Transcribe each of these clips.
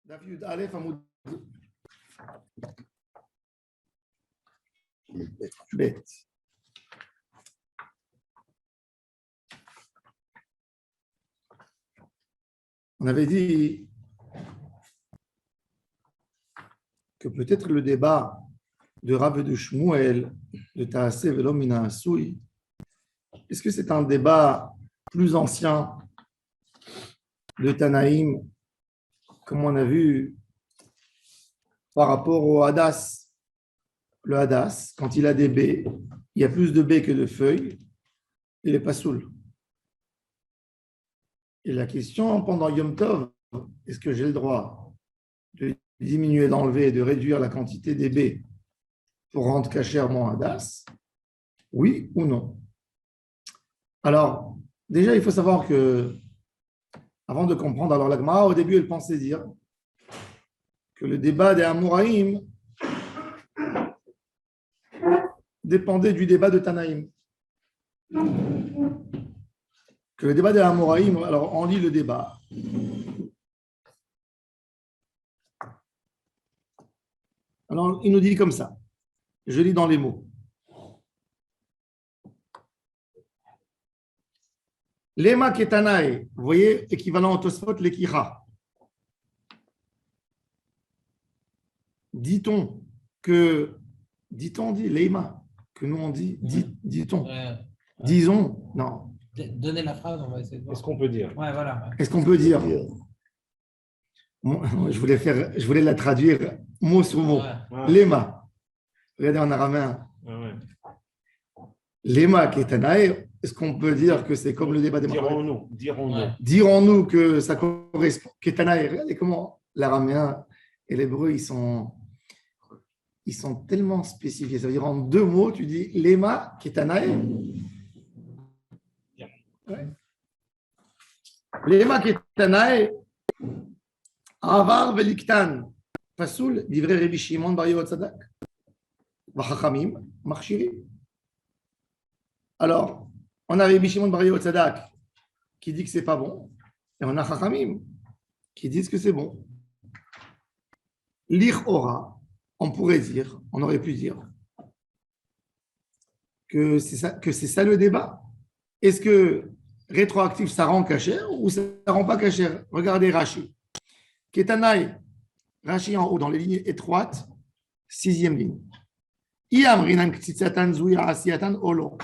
Daf Yud Aleph Amoud Bet. On avait dit que peut-être le débat de Rav et de Shmuel, de Taaseh Velo Mina Asui, est-ce que c'est un débat plus ancien de Tanaïm, comme on a vu par rapport au Hadas? Le Hadas, quand il a des baies, il y a plus de baies que de feuilles, il n'est pas saoul. Et la question pendant Yom Tov, est-ce que j'ai le droit de diminuer, d'enlever, de réduire la quantité des baies pour rendre cachère mon Hadas? Oui ou non? Alors, déjà, il faut savoir que, avant de comprendre, alors la Gemara, au début, elle pensait dire que le débat des Amoraïm dépendait du débat de Tanaïm. Que le débat des Amoraïm, alors on lit le débat. Alors, il nous dit comme ça. Je lis dans les mots. Lema ketanae, vous voyez, équivalent au Tosfot, l'ekira. Dit-on, dit Lema, que nous on dit, dit-on. Disons, non. Donnez la phrase, on va essayer de voir. Est-ce qu'on peut dire? Ouais, voilà. Est-ce qu'on peut dire? Je voulais la traduire mot sur mot. Ouais. Lema. Regardez en araméen. Ouais. Lema ketanae, est-ce qu'on peut dire que c'est comme le débat des Dirons-nous. Ouais. Dirons-nous que ça correspond. Ketanae, regardez comment l'araméen et l'hébreu, ils sont tellement spécifiés. Ça veut dire en deux mots, tu dis Lema ketanae. Ouais. Lema ketanae, avar veliktan, pasoul, divrei Rabbi Shimon bar Yochai Tzadak, vachachamim, marchirim. Alors, on a Rabbi Shimon bar Yochai Tzadak qui dit que c'est pas bon, et on a Chachamim qui disent que c'est bon. L'Ichora, on pourrait dire, on aurait pu dire que c'est ça le débat. Est-ce que rétroactif, ça rend cachère ou ça ne rend pas cachère? Regardez Rashi. Ketanaï, Rashi en haut, dans les lignes étroites, 6e ligne. Iam rinan ktsitsatan zouya asiatan olo.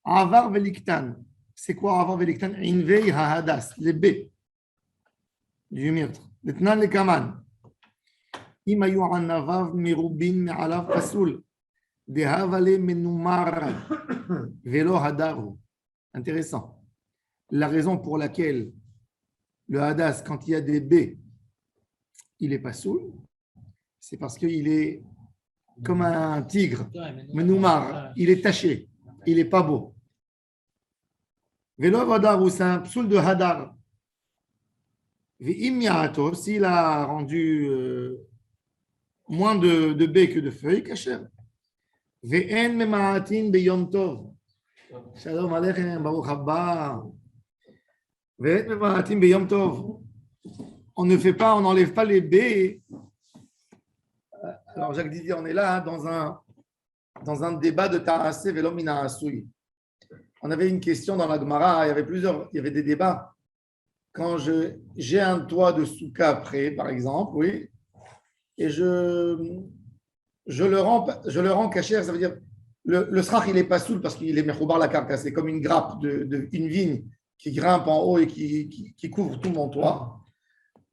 Avar veliktan. C'est quoi avar veliktan? Invei hahadas, les B du myrtre. Letnan le kaman. Imayu anavav mirubin me'alav pasul. Dehavale menumar velo hadaru. Intéressant. La raison pour laquelle le hadas, quand il y a des baies, il n'est pas saoul, c'est parce qu'il est comme un tigre, menoumar, il est taché, il n'est pas beau. Velo hadaru, c'est un psoul de hadar. Ve'im s'il a rendu moins de baies que de feuilles, kacher. Ve'en mema'atin beyom tov. Shalom Aleichem, Baruch Haba. On ne fait pas, on n'enlève pas les baies. Alors Jacques Didier, on est là dans un débat de Taaseh Velo Mina Asui. On avait une question dans la Gemara, il y avait des débats. Quand j'ai un toit de souka prêt, par exemple, oui, et je le rends cachère, ça veut dire le srach, il n'est pas saoul parce qu'il est mechoubar la carcasse. C'est comme une grappe, une vigne qui grimpe en haut et qui couvre tout mon toit.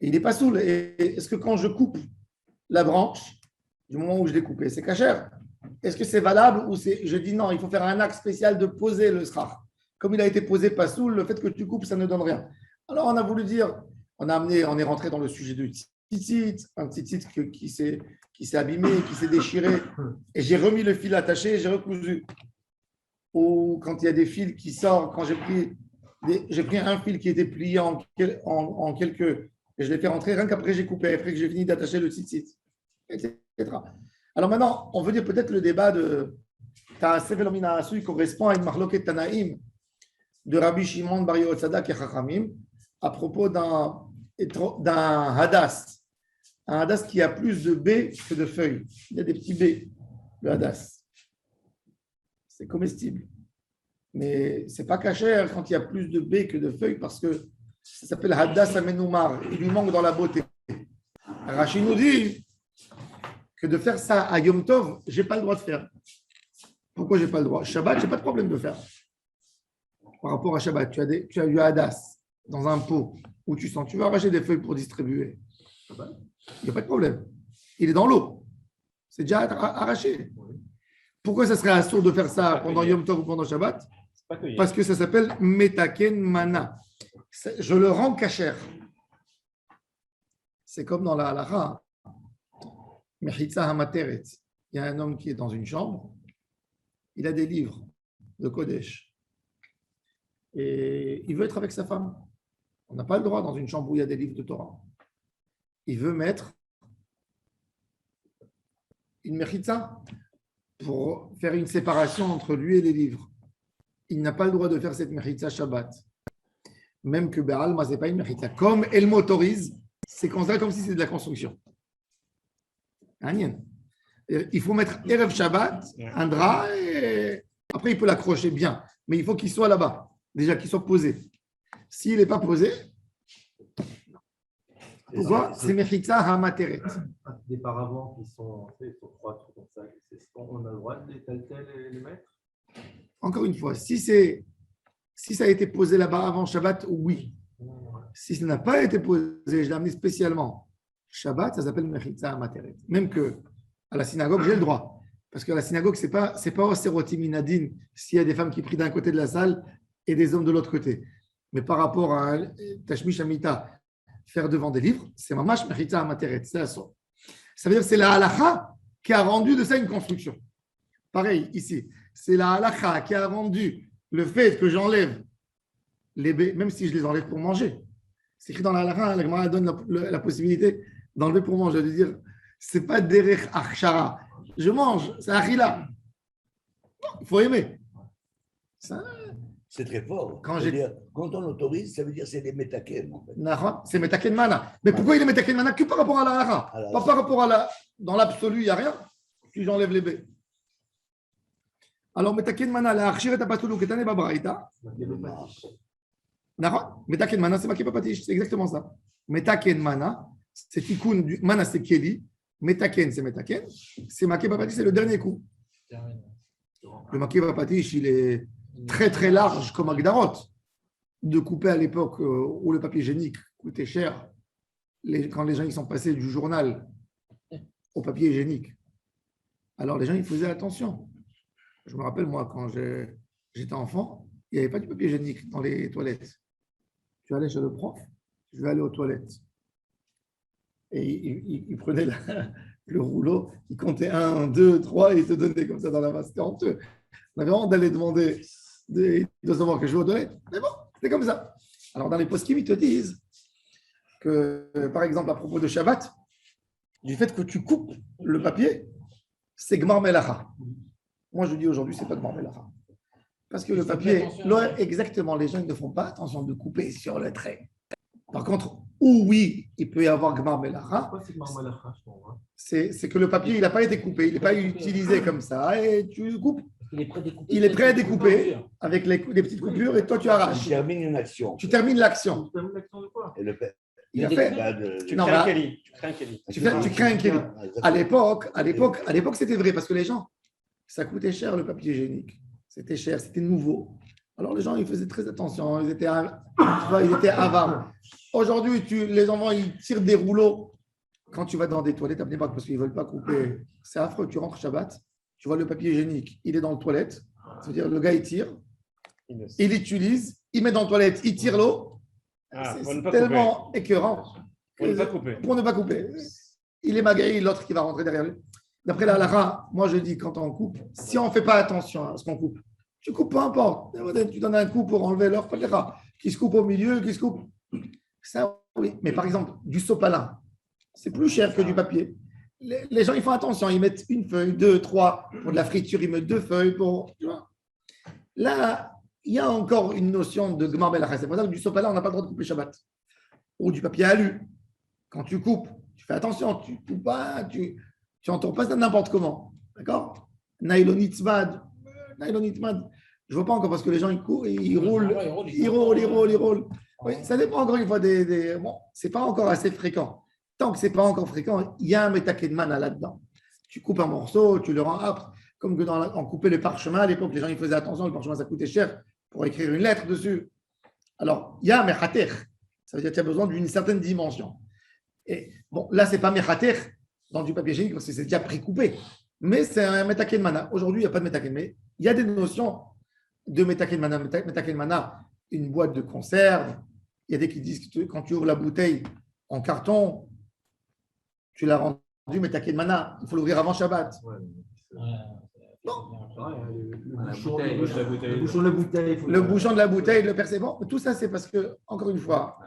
Et il n'est pas saoul. Et est-ce que quand je coupe la branche, du moment où je l'ai coupée, c'est cachère? Est-ce que c'est valable ou je dis non, il faut faire un acte spécial de poser le srach. Comme il a été posé pas saoul, le fait que tu coupes, ça ne donne rien. Alors on a voulu dire, on est rentré dans le sujet du tzitzit, un tzitzit qui s'est abîmé, qui s'est déchiré, et j'ai remis le fil attaché et j'ai recousu. Ou quand il y a des fils qui sortent, quand j'ai pris un fil qui était plié en quelques, et je l'ai fait rentrer, rien qu'après j'ai coupé, après que j'ai fini d'attacher le tzitzit, etc. Alors maintenant, on veut dire peut-être le débat de Taaseh Velo Mina Asui correspond à une marloquet Tanaïm de Rabbi Shimon bar Yochai Tzadak et Chachamim à propos d'un hadas un hadas qui a plus de baies que de feuilles. Il y a des petits baies, le hadas. C'est comestible. Mais ce n'est pas cachère quand il y a plus de baies que de feuilles parce que ça s'appelle hadas amenoumar. Il lui manque dans la beauté. Rachid nous dit que de faire ça à Yom Tov, je n'ai pas le droit de faire. Pourquoi je n'ai pas le droit? Shabbat, je n'ai pas de problème de faire. Par rapport à Shabbat, tu as du hadas dans un pot où tu sens, tu veux arracher des feuilles pour distribuer. Il n'y a pas de problème. Il est dans l'eau. C'est déjà arraché. Pourquoi ça serait assourd de faire ça pendant Yom Tov ou pendant Shabbat? Parce que ça s'appelle metaken mana. Je le rends cachère. C'est comme dans la halakha. Mechitza hamateret. Il y a un homme qui est dans une chambre. Il a des livres de Kodesh. Et il veut être avec sa femme. On n'a pas le droit dans une chambre où il y a des livres de Torah. Il veut mettre une mechitza pour faire une séparation entre lui et les livres. Il n'a pas le droit de faire cette mechitza Shabbat. Même que Béal, ce n'est pas une mechitza. Comme elle m'autorise, c'est considéré comme si c'était de la construction. Il faut mettre Erev Shabbat, un drap, et après il peut l'accrocher bien. Mais il faut qu'il soit là-bas, déjà qu'il soit posé. S'il n'est pas posé, pourquoi? C'est mechitza hamateret. Des paravents qui sont trois trucs comme ça, on a le droit de les mettre? Encore une fois, si ça a été posé là-bas avant Shabbat, oui. Si ça n'a pas été posé, je l'ai amené spécialement. Shabbat, ça s'appelle mechitza hamateret. Même que à la synagogue, j'ai le droit. Parce que la synagogue, ce n'est pas au sérotim inadin s'il y a des femmes qui prient d'un côté de la salle et des hommes de l'autre côté. Mais par rapport à Tashmish Amita, faire devant des livres, c'est mamash mechitza hamateret. C'est la sorte. Ça veut dire que c'est la halakha qui a rendu de ça une construction. Pareil, ici. C'est la halakha qui a rendu le fait que j'enlève les baies, même si je les enlève pour manger. C'est écrit dans la halakha, la Gemara donne la possibilité d'enlever pour manger, de dire c'est pas derech achara. Je mange, c'est achila. Il faut aimer. Ça, c'est très fort. Quand on autorise, ça veut dire que c'est des métaken. En fait. C'est métaken mana. Mais pourquoi il est métaken mana? Que par rapport à la halakha. Pas par rapport à la. Dans l'absolu, il n'y a rien. Si j'enlève les baies. Alors, métaken mana, la achira tapasulu ketane babraïta. Métaken mana, c'est maké papatish. C'est exactement ça. Métaken mana, c'est tikkun du. Mana, c'est keli. Metaken, c'est metaken. C'est maké papatish, c'est le dernier coup. Le maké papatish, il est très très large comme Agdarot. De couper à l'époque où le papier hygiénique coûtait cher, quand les gens ils sont passés du journal au papier hygiénique. Alors les gens ils faisaient attention. Je me rappelle moi quand j'étais enfant, il n'y avait pas du papier hygiénique dans les toilettes. Tu allais chez le prof, je vais aller aux toilettes. Et il prenait le rouleau, il comptait 1, 2, 3 et il te donnait comme ça dans la main. C'était honteux. On avait honte d'aller demander, il doit savoir que je vais aux toilettes. Mais bon, c'est comme ça. Alors dans les poskim, ils te disent que, par exemple, à propos de Shabbat, du fait que tu coupes le papier, c'est Gmar Melacha. Moi, je dis aujourd'hui, c'est pas Gmar Melacha. Parce que le papier, exactement, les gens ils ne font pas attention de couper sur le trait. Par contre, oui, il peut y avoir Gmar Melacha. C'est que le papier, il n'a pas été coupé, il n'est pas utilisé comme ça, et tu coupes. Il est prêt à découper avec les petites coupures et toi tu arraches. Tu termines une action. Tu termines l'action. Tu termines l'action de quoi? Il a fait. Tu crées un kéli. Tu crées un kéli. À l'époque, c'était vrai parce que les gens, ça coûtait cher le papier hygiénique. C'était cher, c'était nouveau. Alors les gens, ils faisaient très attention. Ils étaient avares. Aujourd'hui, les enfants, ils tirent des rouleaux. Quand tu vas dans des toilettes, parce qu'ils ne veulent pas couper, c'est affreux. Tu rentres Shabbat. Tu vois le papier hygiénique, il est dans le toilette. Ça veut dire le gars, il tire, il l'utilise, il met dans le toilette, il tire l'eau. C'est tellement écœurant. Pour ne pas couper. Pour ne pas couper. Il est magré, l'autre qui va rentrer derrière lui. D'après la halakha, moi je dis quand on coupe, si on ne fait pas attention à ce qu'on coupe, tu coupes peu importe. Tu donnes un coup pour enlever l'or, qui se coupe au milieu, qui se coupe. Ça, oui. Mais par exemple, du sopalin, c'est plus cher que du papier. Les gens, ils font attention, ils mettent une feuille, 2, 3, pour de la friture, ils mettent 2 feuilles pour. Tu vois. Là, il y a encore une notion de Gmar Melacha. C'est pour ça que du sopalin, on n'a pas le droit de couper Shabbat. Ou du papier alu. Quand tu coupes Tu fais attention, tu ne pas, tu entoures pas ça n'importe comment. D'accord? Nylonitzmad. Je ne vois pas encore parce que les gens ils courent, ils roulent. Oui, ça dépend encore une fois des. Bon, ce n'est pas encore assez fréquent. Tant que ce n'est pas encore fréquent, il y a un métakedmana là-dedans. Tu coupes un morceau, tu le rends âpre, comme que on coupait le parchemin à l'époque, les gens ils faisaient attention, le parchemin ça coûtait cher pour écrire une lettre dessus. Alors, il y a un mechater, ça veut dire que tu as besoin d'une certaine dimension. Et bon, là, ce n'est pas mechater dans du papier hygiénique parce que c'est déjà précoupé, mais c'est un métakedmana. Aujourd'hui, il n'y a pas de métakedmana, mais il y a des notions de métakedmana. Métakedmana, une boîte de conserve. Il y a des qui disent que quand tu ouvres la bouteille en carton, tu l'as rendu métakedmana. Il faut l'ouvrir avant Shabbat. Le bouchon de la bouteille. Le bouchon de la bouteille, le percevant. Tout ça, c'est parce que, encore une fois,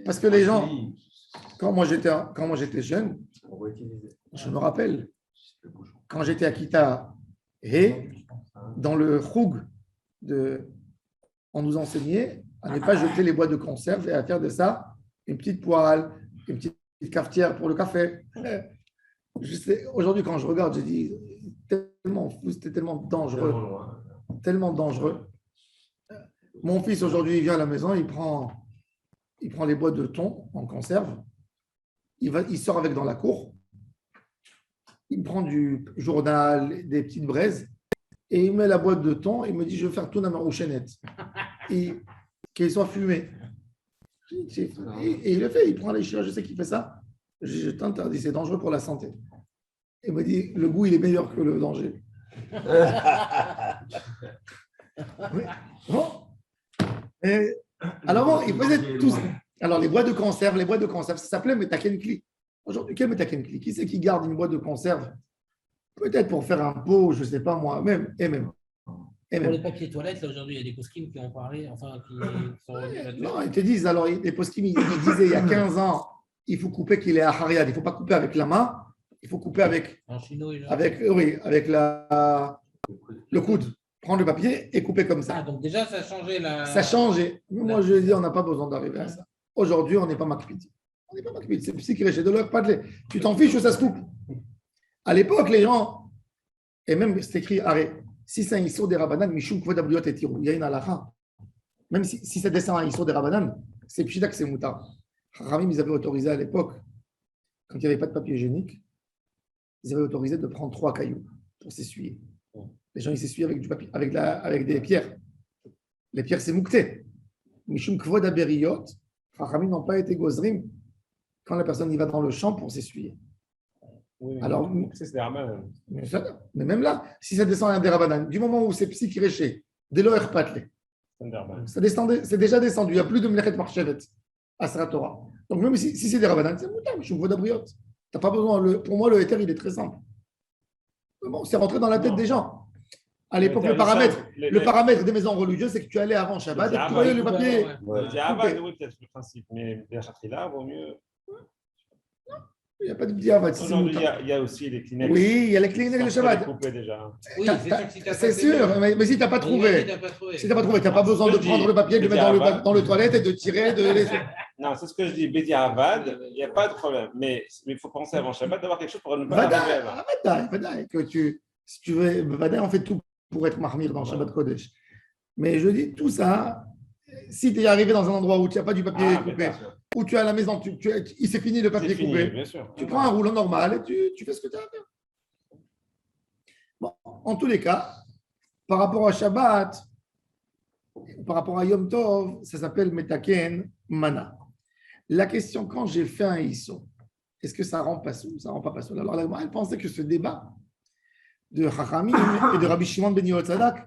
parce que les gens, quand moi j'étais jeune, je me rappelle, quand j'étais à Kita et dans le choug, on nous enseignait à ne pas jeter les boîtes de conserve et à faire de ça une petite poêle, une petite cafetière pour le café. Aujourd'hui, quand je regarde, je dis tellement fou, c'était tellement dangereux. Tellement dangereux. Mon fils, aujourd'hui, il vient à la maison, il prend les boîtes de thon en conserve, il sort avec dans la cour, il prend du journal, des petites braises, et il met la boîte de thon, il me dit, je vais faire tout dans ma rouchenette. Et qu'il soit fumé. Et il le fait, il prend les chiens, je sais qu'il fait ça. Je t'interdis, c'est dangereux pour la santé. Il me dit, le goût, il est meilleur que le danger. Oui. Bon. Alors bon, il faisait tout ça. Alors les boîtes de conserve, ça s'appelait Metakenkli. Aujourd'hui, quel Metakenkli? Qui c'est qui garde une boîte de conserve? Peut-être pour faire un pot, je ne sais pas moi, même. Pour les papiers toilettes, là aujourd'hui, il y a des poskim qui ont parlé, enfin qui sont revenus là-dessus. Non, ils te disent, alors les poskim, ils disaient il y a 15 ans, il faut couper qu'il est à Hariad, il ne faut pas couper avec la main, il faut couper avec le coude. Prendre le papier et couper comme ça. Ah, donc déjà, ça a changé la. Ça a changé. Moi, je dis, on n'a pas besoin d'arriver à ça. Aujourd'hui, on n'est pas makpid. On n'est pas makpid. C'est psychique, de l'heure, pas de lait. Tu t'en fiches ou ça se coupe. À l'époque, les gens, et même c'est écrit, arrête, si c'est un issour des rabanan, mishum kvod abriot et tirou, il y a une halakha. Même si ça descend un issour des rabanan, c'est pshida que c'est moutar. Ramim, ils avaient autorisé à l'époque, quand il n'y avait pas de papier hygiénique, ils avaient autorisé de prendre 3 cailloux pour s'essuyer. Les gens, ils s'essuient avec du papier, avec des pierres. Les pierres, c'est moukté. Mishum kvod abriot, Ramim n'ont pas été gozrim quand la personne y va dans le champ pour s'essuyer. Oui, alors, c'est des rabanan. Mais même là, si ça descend à un des rabanan, du moment où c'est psychiréché, dès l'heure patlé, c'est déjà descendu, il n'y a plus de mlechet marchevet à Sra Torah. Donc même si c'est des rabanan, c'est moutar, mais je me d'abriot. Tu n'as pas besoin, pour moi, le éther, il est très simple. Mais bon, c'est rentré dans la tête des gens. À l'époque, le paramètre des maisons religieuses, c'est que tu allais avant Shabbat et que tu voyais le papier. Oui, peut-être le principe, mais bien là, vaut mieux. Il n'y a pas de diavad. Aujourd'hui, il y a aussi les Kleenex. Oui, il y a les Kleenex de Shabbat. Oui, c'est sûr, mais si tu n'as pas trouvé, tu n'as pas besoin de prendre le papier, de le mettre dans le toilette et de tirer. Non, c'est ce que je dis. Bédi Avad, il n'y a pas de problème. Mais il faut penser avant Shabbat d'avoir quelque chose pour ne pas arriver avant. Vadaï, si tu veux, Vadaï, on fait tout pour être marmire dans Shabbat Kodesh. Mais je dis tout ça, si tu es arrivé dans un endroit où tu n'as pas du papier coupé, où tu es à la maison, il s'est fini le papier coupé, tu prends un rouleau normal et tu fais ce que tu as à faire. Bon, en tous les cas, par rapport à Shabbat, par rapport à Yom Tov, ça s'appelle Metaken Mana. La question, quand j'ai fait un Isso, est-ce que ça rend pas soul, ça rend pas soul? Alors, elle pensait que ce débat de Chachamim et de Rabbi Shimon ben Yochadak,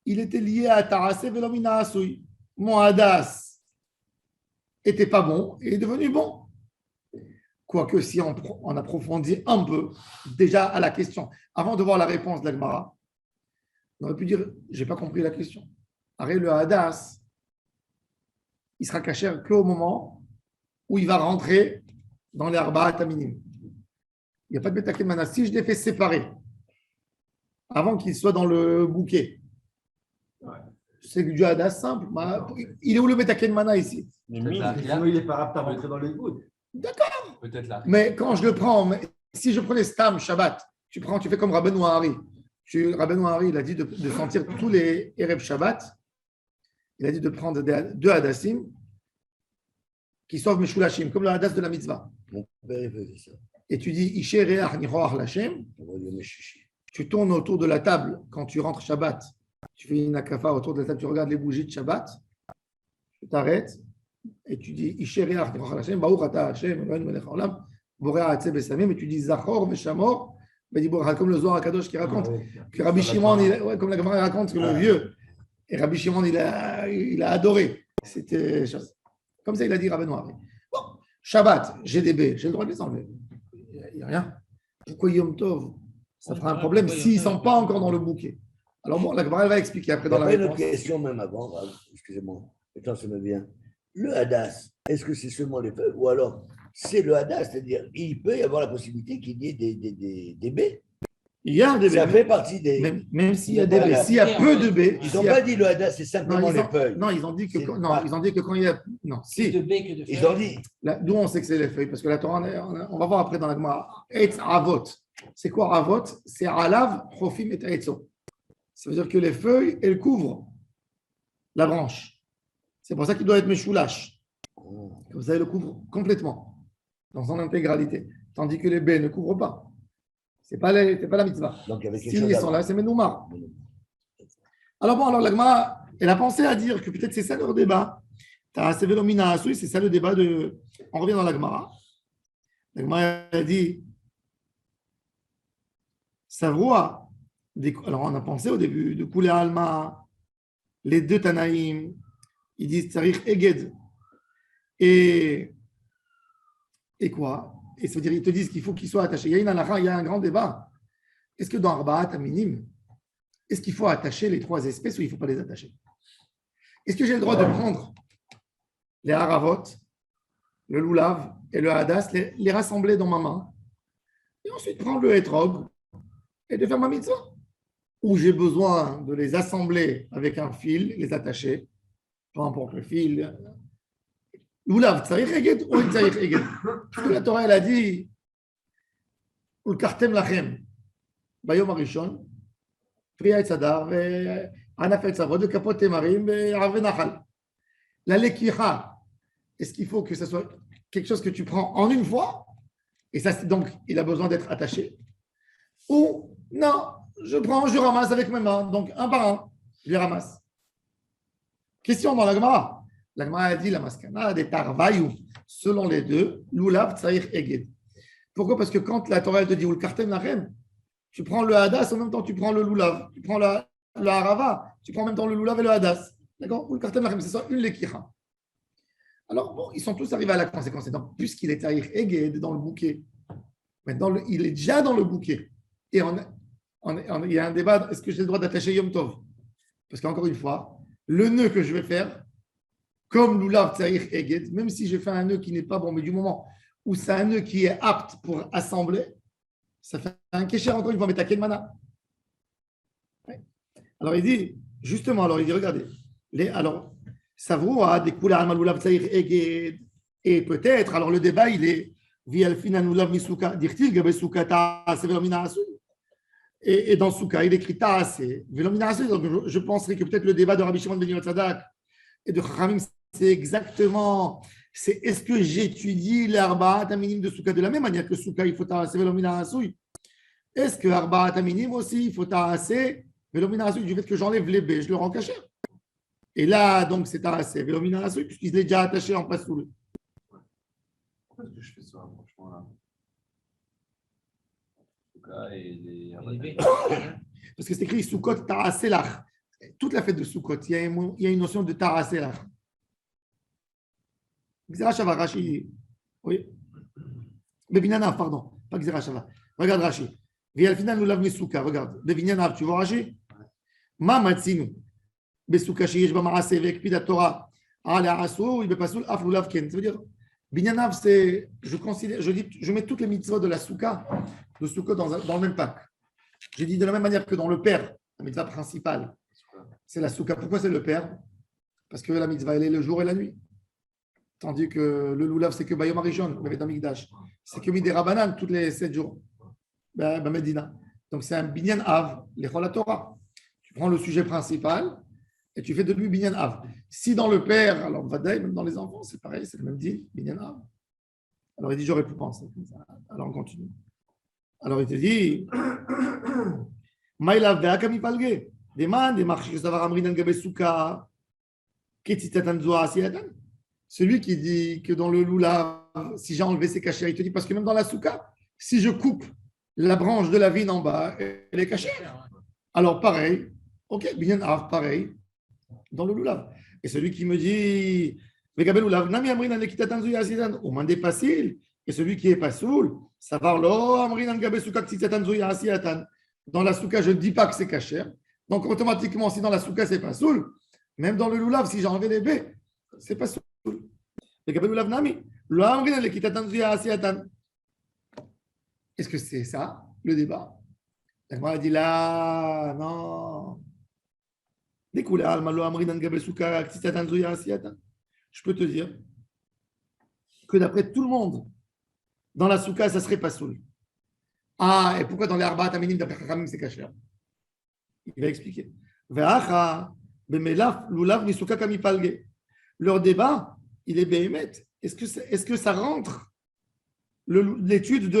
il était lié à Tarasé Velomina Asui. Mon Hadas n'était pas bon et est devenu bon. Quoique, si on approfondit un peu déjà à la question, avant de voir la réponse de l'Agmara, on aurait pu dire, je n'ai pas compris la question. Arrête, le Hadas, il sera caché qu'au moment où il va rentrer dans les Arba'at Aminim. Il n'y a pas de Betaken Mana. Si je l'ai fait séparer, avant qu'il soit dans le bouquet, c'est du Hadas simple. Il est où le Betaken Mana ici? Il n'est pas apte à rentrer dans les gouttes. D'accord. Peut-être là. Mais quand je le prends, si je prenais Stam, Shabbat, tu fais comme Rabbeinu Hari. Rabbeinu Hari, il a dit de sentir tous les Erev Shabbat. Il a dit de prendre deux Hadassim qui sauvent Meshulashim, comme le Hadas de la mitzvah. Mon père, il faisait ça. Et tu dis Ishe Reach Niroach Lashem. Tu tournes autour de la table quand tu rentres Shabbat. Tu fais une akafa autour de la table, tu regardes les bougies de Shabbat. Tu t'arrêtes et tu dis Ishe Reach Niroach Lashem, Baruch Ata Hashem, Eloheinu melech haolam, Borei ha'atzeh besamim, et tu dis Zachor veshamor, comme le Zohar HaKadosh qui raconte que Rabbi Shimon, comme la Gemara raconte que le vieux, et Rabbi Shimon, il a adoré. C'était comme ça, il a dit Rabbeinu Hari. Bon, Shabbat, GDB, j'ai le droit de les enlever. Il n'y a rien. Pourquoi Yom Tov? Ça fera un problème s'ils ne sont pas encore dans le bouquet. Alors bon, la Gemara va expliquer après dans la réponse. Une autre question même avant, excusez-moi, attends, ça me vient. Le Hadas, est-ce que c'est seulement les feuilles ou alors c'est le Hadas, c'est-à-dire il peut y avoir la possibilité qu'il y ait des baies? Il y a des baies. Ça fait partie des. Même s'il y a des baies, s'il y a peu de baies. Ils n'ont pas dit le Hadas, c'est simplement les feuilles. Non, ils ont dit que quand il y a. Non, si. De baies que de feuilles. Ils ont dit. D'où on sait que c'est les feuilles? Parce que la Torah, on va voir après dans la Gemara. Eitz Avot. C'est quoi Avot? C'est Alav, Chofim et Eitzo. Ça veut dire que les feuilles, elles couvrent la branche. C'est pour ça qu'il doit être Meshulash. Comme ça, elles le couvrent complètement, dans son intégralité. Tandis que les baies ne couvrent pas. Ce n'est pas la mitzvah. Donc, il y avait quelque S'ils chose sont là, c'est Menoumar. Alors la Gemara, elle a pensé à dire que peut-être c'est ça leur débat. C'est ça le débat de. On revient dans la Gemara. La Gemara a dit Savroua. Alors on a pensé au début de Koulé Alma, les deux Tanaïm, ils disent Tsarich Eged. Et quoi? Et ça veut dire ils te disent qu'il faut qu'il soit attaché. Il y a un grand débat. Est-ce que dans Arba'at Aminim, est-ce qu'il faut attacher les trois espèces ou il ne faut pas les attacher? Est-ce que j'ai le droit de prendre les haravot, le loulav et le hadas, les rassembler dans ma main et ensuite prendre le hétrog et de faire ma mitzvah? Ou j'ai besoin de les assembler avec un fil, les attacher, peu importe le fil. Loulav, tsarich eged ou tsarich eged? Parce que la Torah, elle a dit Ulkartem lachem, bayom arishon, priya et sadar, anaf et savod, kapot temarim, arve nachal. La lekicha, est-ce qu'il faut que ce soit quelque chose que tu prends en une fois? Et ça, donc, il a besoin d'être attaché. Ou non, je ramasse avec mes mains, donc un par un, je les ramasse. Question dans la Gemara. La Gemara a dit la maskana des tarvaïou, selon les deux, loulav, tsaïr, eged. Pourquoi? Parce que quand la Torah te dit ou le kartem lachem, tu prends le hadas, en même temps tu prends le loulav, tu prends le harava, tu prends en même temps le loulav et le hadas. D'accord? Ou le kartem lachem, c'est ça, une lekicha. Alors bon, ils sont tous arrivés à la conséquence. Donc, puisqu'il est tsaïr, eged dans le bouquet, maintenant il est déjà dans le bouquet. Et il y a un débat, est-ce que j'ai le droit d'attacher Yom Tov? Parce qu'encore une fois, le nœud que je vais faire, comme Lulav Tsaïr Eged, même si je fais un nœud qui n'est pas bon, mais du moment où c'est un nœud qui est apte pour assembler, ça fait un kécher encore une fois, mais t'as quel mana? Alors il dit, justement, regardez, alors, Savrou a des couleurs à Lulav Tsaïr Eged, et peut-être, alors le débat, il est, Vialfina Lulav Misuka, dirtil Gabe Sukata, Sevelomina Asu. Et dans Souka, il écrit Taasé, Velomina Asu. Donc je penserais que peut-être le débat de Rabbi Shimon ben Yotzadok et de Chachamim, c'est exactement, c'est est-ce que j'étudie l'Arba'at Aminim de Souka de la même manière que Souka, il faut Taasé, Velomina Asu. Est-ce que Arba'at Aminim aussi, il faut Taasé, Velomina Asu, du fait que j'enlève les baies, je le rends caché. Et là, donc, c'est Taasé, Velomina Asu, puisqu'il est déjà attaché en place sous le. Pourquoi est-ce que je fais ça, franchement, là? Parce que c'est écrit Soukot Ta'aselach. Toute la fête de Soukot, il y a une notion de Ta'aselach. Xerashava, Rashi. Oui. Bevinyanav, pardon. Pas Xerashava. Regarde Rashi. Vialfina nous lave Souka. Regarde. Bevinyanav, tu vois Rashi? Ma matzinu. Besouka Shiyesh Bamaase avec Pida Torah. Ala Asu, il bepasul af lulav ken. Ça veut dire, Binyanav, c'est, je mets toutes les mitzvot de la Souka, de Soukot dans le même pack. J'ai dit de la même manière que dans le père, la mitzvah principale, c'est la Souka. Pourquoi c'est le père? Parce que la mitzvah, elle est le jour et la nuit. Tandis que le loulav, c'est que Bayom Arishon, le Betamikdash. C'est que Midera Banan, tous les 7 jours. Medina. Donc c'est un Binyan Av, l'Echol Torah. Tu prends le sujet principal et tu fais de lui Binyan Av. Si dans le père, alors Vadaï, même dans les enfants, c'est pareil, c'est le même dit, Binyan Av. Alors il dit, j'aurais pu penser. Alors on continue. Alors il te dit, Maïlav Ve'akami Palge, demande, marché Savar Amrinan Gabesuka, Ketitatan Zoa Asiatan. Celui qui dit que dans le loulav, si j'ai enlevé ses cachets, il te dit, parce que même dans la souka, si je coupe la branche de la vigne en bas, elle est cachée. Alors pareil, ok, bien pareil, dans le loulav. Et celui qui me dit, au mandé facile, et celui qui est pas soul, ça va dans la souka, je ne dis pas que c'est caché. Donc automatiquement, si dans la souka, c'est pas soul, même dans le loulav, si j'ai enlevé les baies, c'est pas soul. Est-ce que c'est ça, le débat? La Gemara dit là, non. Je peux te dire que d'après tout le monde, dans la souka, ça serait pas soul. Ah, et pourquoi dans les Arbaat Aminim, d'après Chachamim, c'est caché? Il va expliquer. Leur débat, il est béhémet. Est-ce que ça rentre l'étude du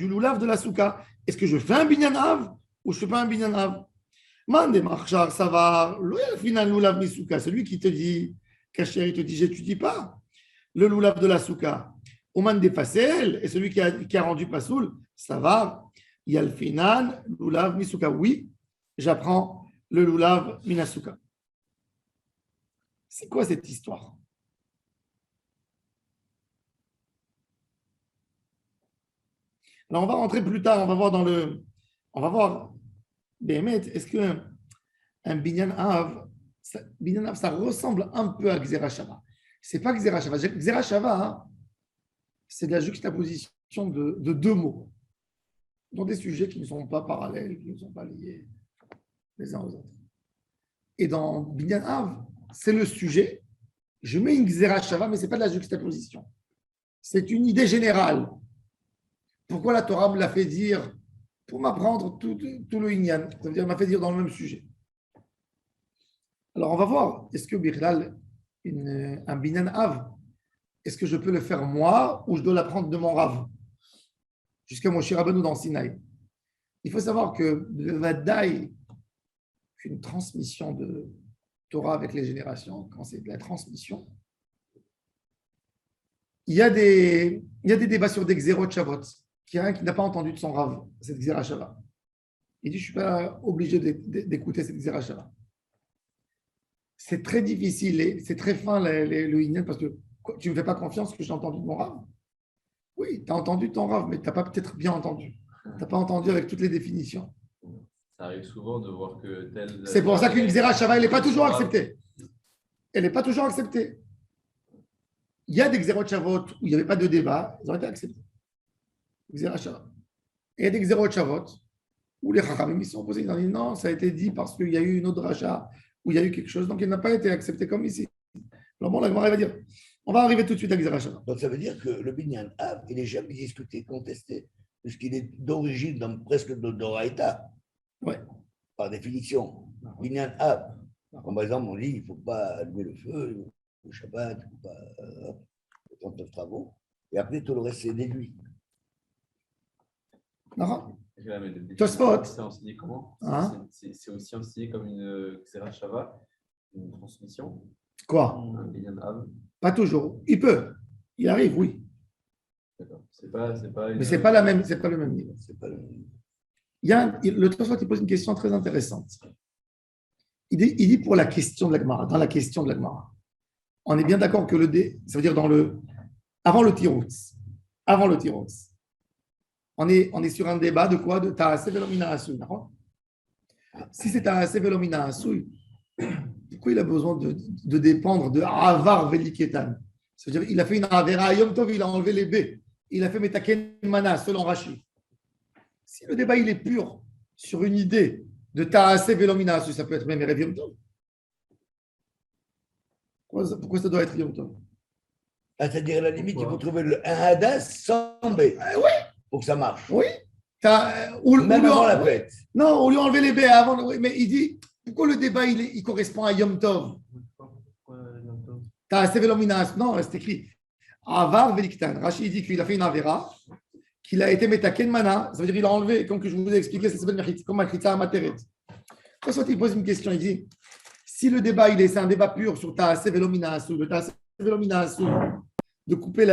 loulav de la souka? Est-ce que je fais un binyan av ou je ne fais pas un binyan av? Ça va. Celui qui te dit, Kacher, il te dit, j'étudie pas le loulav de la souka. Oman des facel, et celui qui a rendu pasoul, ça va. Il y a le finan, loulav misuka. Oui, j'apprends le loulav minasuka. C'est quoi cette histoire? Alors, on va rentrer plus tard, on va voir, Béhémet, est-ce qu'un Binyan Av, ça ressemble un peu à Gzera Shava. C'est pas Gzera Shava. Gzera Shava, hein, c'est de la juxtaposition de deux mots dans des sujets qui ne sont pas parallèles, qui ne sont pas liés les uns aux autres. Et dans Binyan Av, c'est le sujet. Je mets une Gzera Shava, mais ce n'est pas de la juxtaposition. C'est une idée générale. Pourquoi la Torah me l'a fait dire? Pour m'apprendre tout le Inyan. Ça veut dire, elle m'a fait dire dans le même sujet. Alors, on va voir. Est-ce que Birlal, un Binyan Av, est-ce que je peux le faire moi ou je dois l'apprendre de mon Rav? Jusqu'à Moshe Rabbeinu dans Sinaï. Il faut savoir que le Vadaï, une transmission de Torah avec les générations, quand c'est de la transmission, il y a des débats sur des Xerot Shavot. Qui n'a pas entendu de son Rav, cette Xera Shava. Il dit, je ne suis pas obligé d'écouter cette Xera Shava. C'est très difficile, c'est très fin le Inyan, parce que tu ne me fais pas confiance que j'ai entendu de mon Rav. Oui, tu as entendu ton Rav, mais tu n'as pas peut-être bien entendu. Tu n'as pas entendu avec toutes les définitions. Ça arrive souvent de voir que tel... C'est pour ça qu'une Xera Shava, elle n'est pas toujours acceptée. Elle n'est pas toujours acceptée. Il y a des Xerot Shavot où il n'y avait pas de débat, ils ont été acceptés. Et il y a des Xerot Shavot où les Chachamim ils sont opposés. Ils ont dit non, ça a été dit parce qu'il y a eu une autre rachat, où il y a eu quelque chose, donc il n'a pas été accepté comme ici. Alors bon, la Gemara va dire, on va arriver tout de suite à Xera Shava. Donc ça veut dire que le Binyan Av, il n'est jamais discuté, contesté, puisqu'il est d'origine presque de Doraïta. Ouais. Par définition. Binyan Av. Comme par exemple, on dit il ne faut pas allumer le feu, le Shabbat, il ne faut pas 39 travaux. Et après, tout le reste, c'est déduit. Tosfot. C'est enseigné comment? Hein? C'est aussi enseigné comme une Xera Shava, une transmission. Quoi? Un Binyan Av. Pas toujours. Il peut. Il arrive, oui. D'accord. Mais c'est pas le même niveau. C'est pas le même. Le Tosfot il pose une question très intéressante. Il dit pour la question de la Gemara, dans la question de la Gemara, on est bien d'accord que ça veut dire avant le Tiroutz. Avant le Tiroutz. On est sur un débat de quoi? De Ta'aseh Velomina Asui. Si c'est Ta'aseh Velomina Asui, pourquoi il a besoin de dépendre de Avar Veliketan? Ça veut dire il a fait une Avera Yom Tov, il a enlevé les B. Il a fait Metaken Mana, selon Rashi. Si le débat il est pur sur une idée de Ta'aseh Velomina Asui, ça peut être même Erev Yom Tov. Pourquoi ça doit être Yom Tov? C'est-à-dire, à la limite, il faut trouver un hadas sans B. Oui. Pour que ça marche. Oui. Même avant la fête. Non, on lui a enlevé les baies avant. Oui, mais il dit, pourquoi le débat, il correspond à Yom Tov? Non, c'est écrit. Avar veliktan. Rachid dit qu'il a fait une avera, qu'il a été metaken mana. Ça veut dire qu'il a enlevé, comme que je vous ai expliqué, ça s'appelle comme Machitza Amateret. Soit il pose une question, il dit, si le débat, c'est un débat pur sur Taase Velomina Asou, de couper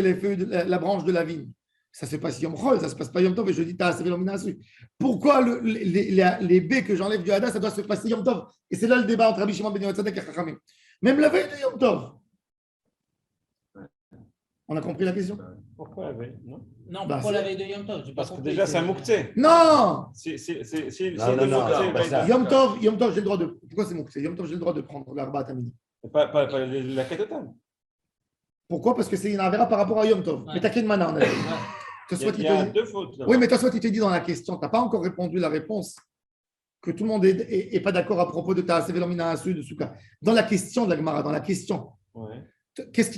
les feuilles, la branche de la vigne, ça se passe Yom Chol, ça se passe pas Yom Tov, et je dis Taase Velomina Asou. Pourquoi les baies que j'enlève du Hada, ça doit se passer Yom Tov? Et c'est là le débat entre Rabbi Shimon ben Yotzadek et Chachamim. Même la veille de Yom Tov. On a compris la question? Pourquoi la veille? Non, pourquoi la veille de Yom Tov? Parce que déjà, c'est un mouktsé. Non! Yom Tov, j'ai le droit de. Pourquoi c'est mouktsé? Yom Tov, j'ai le droit de prendre l'arba tamini. Pas la kétotan. Pourquoi? Parce que c'est une avera par rapport à Yom Tov. Mais t'as qu'une mana, on a dit. Il y a deux fautes. Oui, mais toi, il te dit dans la question, tu n'as pas encore répondu la réponse que tout le monde n'est pas d'accord à propos de ta Sevelomina Asu de Souka. Dans la question de la Gemara, dans la question, toi,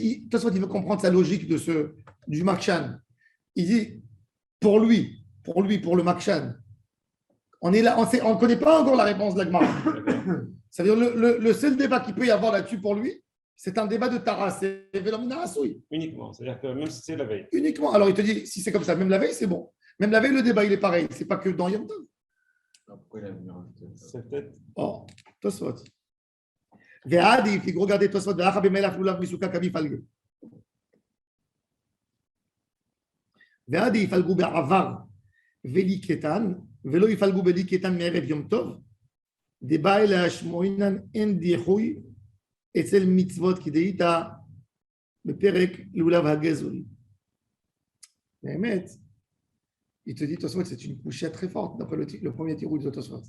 il veut comprendre sa logique du Makshan. Il dit, pour le Makshan, on ne connaît pas encore la réponse de la Gemara. Ça veut dire le seul débat qu'il peut y avoir là-dessus pour lui, c'est un débat de Taras et Velomina Asui. Uniquement, c'est-à-dire que même si c'est la veille. Uniquement. Alors il te dit, si c'est comme ça, même la veille, c'est bon. Même la veille, le débat, il est pareil. C'est pas que dans Yom Tov. Pourquoi il a venu rajouter ça? C'est peut-être. Oh, Tosfot. Ve'adi, il faut regarder Tosfot. Ve'acha b'melach lulav misuka kami falgu. Ve'adi, yifalgu be'avar ve'liketan, ve'lo yifalgu be'liketan me'erev Yom Tov. Deba el hashmoinan en dihui. Et c'est le mitzvot qui dit à le perek lulav hagezul. Mais il te dit, Tosfot, c'est une couchette très forte, d'après le premier tirou de Tosfot.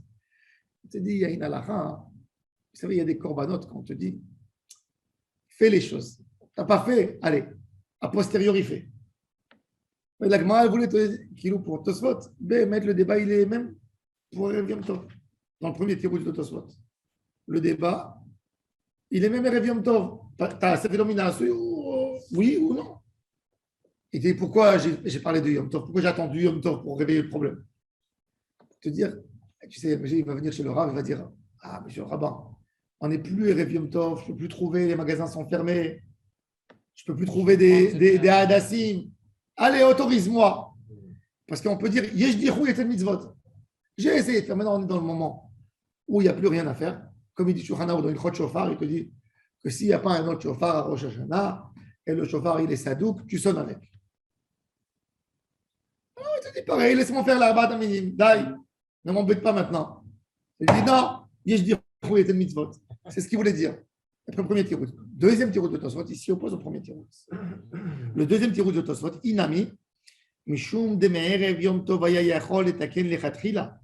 Il te dit, il y a une halakha. Vous savez, il y a des corbanotes quand on te dit, fais les choses. Tu n'as pas fait, allez, a posteriori, fais. Mais la Gemara, elle voulait te dire, pour Tosfot, mettre le débat, il est même pour Yom Tov. Dans le premier tirou de Tosfot. Le débat, il est même Erev Yom Tov. T'as cette dénomination, oui ou non? Il dit, pourquoi j'ai parlé de Yom Tov? Pourquoi j'ai attendu Yom Tov pour réveiller le problème? Pour te dire, tu sais, il va venir chez le Rav, il va dire, ah, monsieur le rabbin, on n'est plus Erev Yom Tov, je ne peux plus trouver, les magasins sont fermés, je ne peux plus trouver des hadassim. Allez, autorise-moi. Parce qu'on peut dire, Yesh dirou et mitzvot. J'ai essayé de faire, maintenant on est dans le moment où il n'y a plus rien à faire. Comme il dit Shulchan Aruch dans une chot shofar, il te dit que s'il n'y a pas un autre shofar à Rosh Hashanah, et le shofar il est sadouk, tu sonnes avec. Alors, il te dit pareil, laisse-moi faire la bata minim, dai, ne m'embête pas maintenant. Il dit non, yesh dir et mitzvot. C'est ce qu'il voulait dire. Après le premier tirout. Deuxième tirout de Tosfot, il s'y oppose au premier tirout. Le deuxième tirout de Tosfot, inami, mishum de me'erev yom tov aya yachol etaken lechatchila.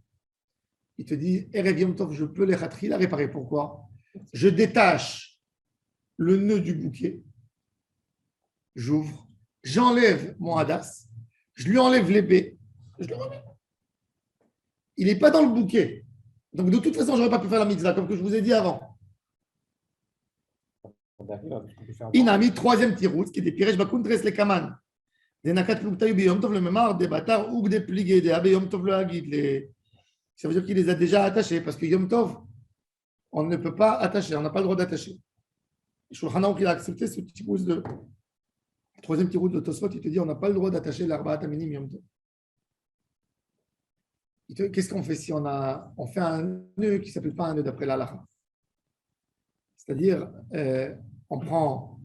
Il te dit, Erev Yom Tov, je peux les la réparer. Pourquoi? Je détache le nœud du bouquet, j'ouvre, j'enlève mon hadas, je lui enlève les baies, je le remets. Il n'est pas dans le bouquet. Donc, de toute façon, je n'aurais pas pu faire la mitzvah, comme que je vous ai dit avant. Inami, troisième tirout, qui est des piresh bakundres les kaman. Des nakat pluktayu biyom tov le memar, des batar ou des pligés, des abe yom tov le hagid, les. Ça veut dire qu'il les a déjà attachés, parce que Yom Tov, on ne peut pas attacher, on n'a pas le droit d'attacher. Shulchan Aruch, il a accepté ce petit pouce de. Le troisième petit route de Tosfot, il te dit on n'a pas le droit d'attacher l'arbaat aminim Yom Tov. Qu'est-ce qu'on fait si on fait un nœud qui ne s'appelle pas un nœud d'après l'Alaha? C'est-à-dire, on prend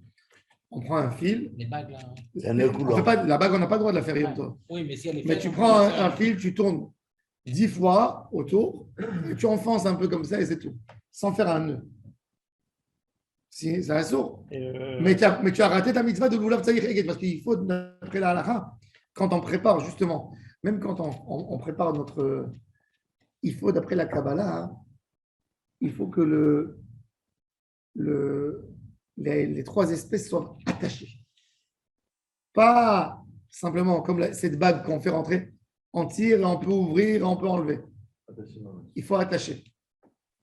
un fil. Les bagues, là. C'est un nœud coulant. La bague, on n'a pas le droit de la faire Yom Tov. Oui, mais si elle est Mais tu prends un fil, tu tournes 10 fois autour, et tu enfonces un peu comme ça et c'est tout, sans faire un nœud. Si, c'est un saut. Mais tu as raté ta mitzvah de l'Oulav Tzahir Eged, parce qu'il faut, d'après la halakha, quand on prépare justement, même quand on prépare notre. Il faut, d'après la Kabbalah, il faut que les trois espèces soient attachées. Pas simplement comme cette bague qu'on fait rentrer. On tire, on peut ouvrir, on peut enlever. Il faut attacher.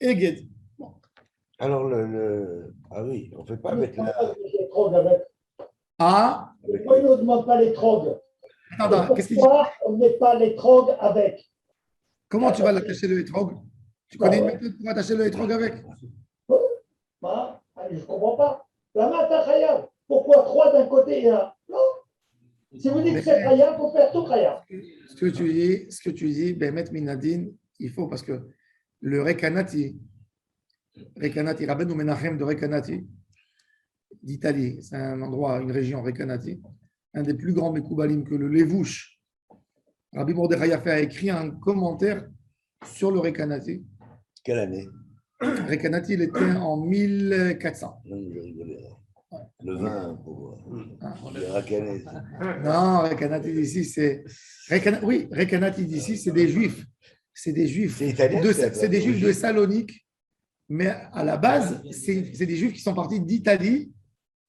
Eged. Bon. Alors, ah oui, on ne fait pas avec les trogues avec. Ah, Pourquoi il ne demande pas les trogues? attends, qu'est-ce qu'il dit? Pourquoi on ne met pas les trogues avec? Comment tu vas l'attacher le hétrog? Tu connais une méthode pour attacher le hétrog avec? Je ne comprends pas. La main à Khayab. Pourquoi 3 d'un côté et un? Non. Si vous dites que c'est Khayab, il faut faire tout Khayab. Ce que tu dis, Bemet Minadine, il faut parce que le Rekanati, Rabbeinu Menachem de Rekanati, d'Italie, c'est un endroit, une région, Rekanati, un des plus grands Mekoubalim que le Levouche. Rabbi Mordechai a écrit un commentaire sur le Rekanati. Quelle année? Rekanati, il était en 1400. Non, je rigolais. Le vin pour les racanais. Non, Rekanati d'ici, c'est. Oui, Rekanati d'ici, c'est des juifs. C'est des juifs. C'est italien. C'est des juifs de Salonique. Mais à la base, c'est des juifs qui sont partis d'Italie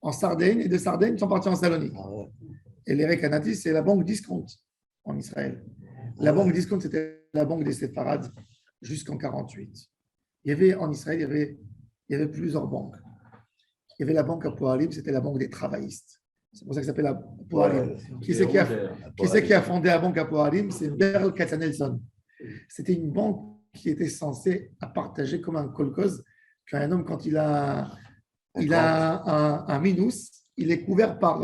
en Sardaigne et de Sardaigne ils sont partis en Salonique. Ah ouais. Et les Rekanati, c'est la banque Discount en Israël. La banque Discount, c'était la banque des Séfarades jusqu'en 1948. Il y avait en Israël, il y avait plusieurs banques. Il y avait la banque à Poalim, c'était la banque des travaillistes. C'est pour ça que ça s'appelle la Poalim. Qui c'est qui a fondé la banque à Poalim? C'est Berl Katzenelson. C'était une banque qui était censée partager comme un kolkhoz qu'un homme, quand il a un minus, il est couvert par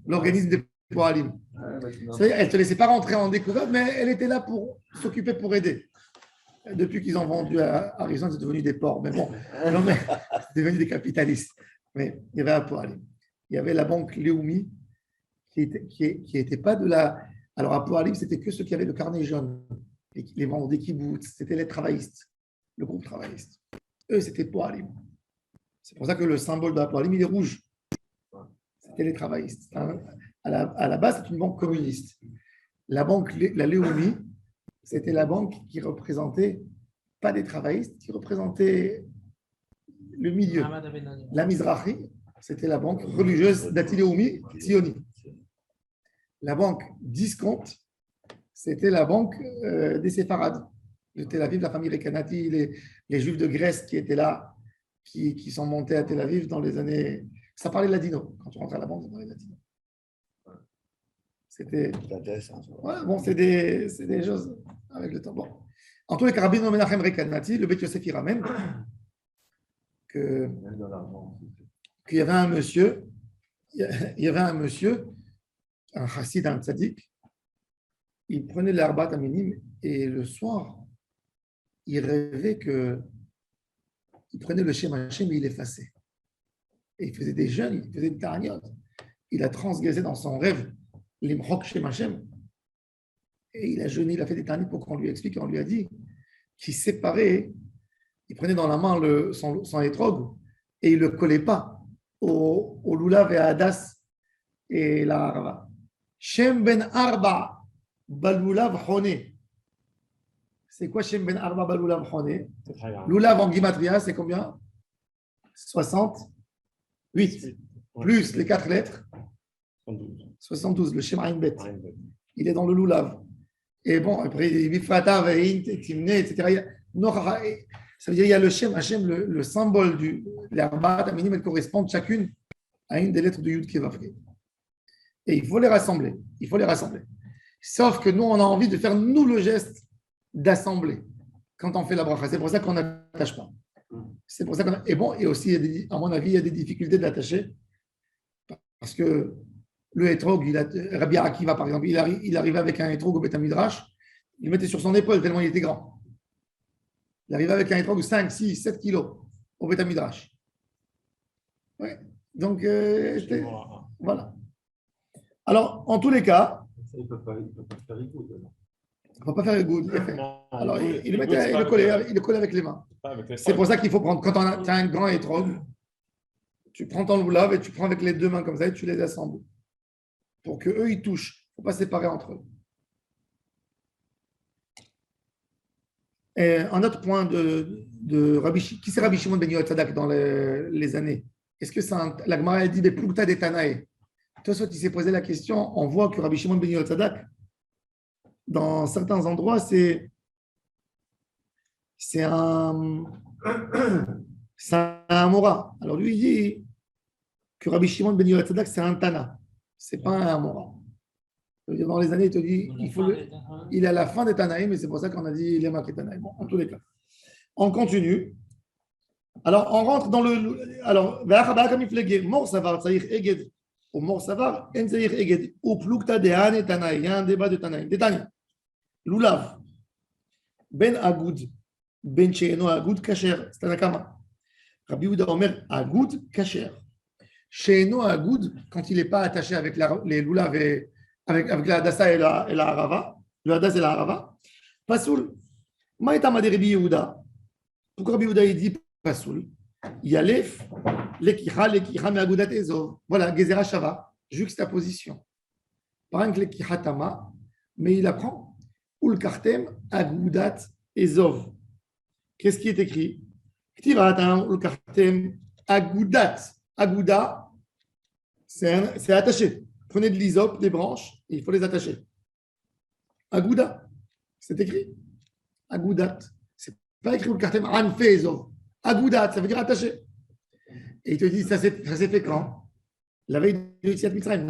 l'organisme des Poalim. C'est-à-dire, elle ne te laissait pas rentrer en découverte, mais elle était là pour s'occuper, pour aider. Depuis qu'ils ont vendu à Arizona, c'est devenu des porcs. Mais bon, non, mais c'est devenu des capitalistes. Mais il y avait un Poalim. Il y avait la banque Leumi qui était pas de la. Alors à Poalim, c'était que ceux qui avaient le carnet jaune. Les membres des kibbutz, c'était les travaillistes, le groupe travailliste. Eux, c'était Poalim. C'est pour ça que le symbole de la Poalim, il est rouge. C'était les travaillistes. À la base, c'est une banque communiste. La banque, la Leumi, c'était la banque qui représentait, pas des travaillistes, qui représentait le milieu. La Mizrahi, c'était la banque religieuse d'Ati-Leumi, Zioni. La banque Discount, c'était la banque des Séfarades de Tel Aviv, la famille Rekanati, les Juifs de Grèce qui étaient là, qui sont montés à Tel Aviv dans les années. Ça parlait ladino. Quand tu rentres à la banque, ça parlait ladino. C'était intéressant. Ouais, bon, c'est des choses avec le temps. Bon. En tous les cas, Rabbi Menachem Rekanati, le Beth Yosef, il ramène qu'il y avait un monsieur, un chassid, un tzaddik, il prenait l'herbat à minim et le soir, il rêvait qu'il prenait le Shem Hashem et il l'effaçait. Et il faisait des jeûnes, il faisait des taraniot. Il a transgressé dans son rêve l'imrok Shem Hashem. Et il a jeûné, il a fait des taraniot pour qu'on lui explique. On lui a dit qu'il séparait, il prenait dans la main son étrog et il ne le collait pas au lulav et à Hadas et la harva. Shem ben arba balulav choné. C'est quoi Shem ben arba balulav choné? Lulav en gimatria, c'est combien? 68. Plus les 4 lettres. 72, le Shem Ain Bet. Il est dans le lulav. Et bon, après, Bifata, Veint, Timné, etc. Ça veut dire qu'il y a le Shem Hashem, le symbole du l'Arbat, à minimum, elles correspondent chacune à une des lettres de Yud Kevavke. Et il faut les rassembler. Sauf que nous, on a envie de faire, nous, le geste d'assembler quand on fait la bracha. C'est pour ça qu'on n'attache pas. C'est pour ça qu'on et bon, et aussi, à mon avis, il y a des difficultés de l'attacher. Parce que le hétrog, Rabbi Akiva, par exemple, il arrivait avec un hétrog au Beth Midrash, il le mettait sur son épaule tellement il était grand. Il arrivait avec un hétrog de 5, 6, 7 kilos au Beth Midrash. Ouais. Donc, voilà. Alors, en tous les cas, il ne peut pas faire égout. il ne peut pas faire égout. Alors, il le collait avec les mains. C'est pour ça qu'il faut prendre, quand tu as un grand hétrog, tu prends ton loulav et tu prends avec les 2 mains comme ça et tu les assembles. Pour qu'eux, ils touchent. Il ne faut pas séparer entre eux. Et un autre point de Rabbi Shimon, qui c'est Rabbi Shimon ben Yoetzadak dans les années? Est-ce que c'est la Gemara a dit Beplukta de Tanae? Toi, soit il s'est posé la question, on voit que Rabbi Shimon ben Yoetzadak, dans certains endroits, c'est c'est un Mora. Alors lui, il dit que Rabbi Shimon ben Yochai Tzedek, c'est un Tana. Ce n'est pas un Mora. Dans les années, il te dit, il est à la fin des Tanaïm, et c'est pour ça qu'on a dit les Maquet Tanaïm. Bon, en tous les cas. On continue. Alors, on rentre dans le. Alors, Mor Savar, Tsaïr Eged, ou Mor Savar, En Tsaïr Eged, ou Plukta de Hane Tanaï. Il y a un débat de Tanaïm. Détail. Lulav, Ben Agoud, Ben Sheeno Agoud Kacher, c'est un Akama. Rabbi Yehuda Omer Agoud Kacher. Sheeno Agoud, quand il n'est pas attaché avec les Lulav et avec la Hadassa et la Harava, le Hadas et la Harava, Pasoul. Maïtama de Rabbi Yehuda. Pourquoi Rabbi Yehuda il dit Pasoul? Yalef, Lekicha, Me'agudat Ezov. Voilà, Gezerah Shava, juxtaposition. Par exemple, Lekicha Tama, mais il apprend Ul Kartem, Agudat Ezov. Qu'est-ce qui est écrit? Ktivatam, Ul Kartem, Agudat. Aguda, c'est attaché. Prenez de l'hysope, des branches, et il faut les attacher. Aguda, c'est écrit. Agudat. C'est pas écrit Ul Kartem, Anfe Ezov. Agudat, ça veut dire attaché. Et il te dit, ça s'est fait quand? La veille de Yetziat Mitzrayim,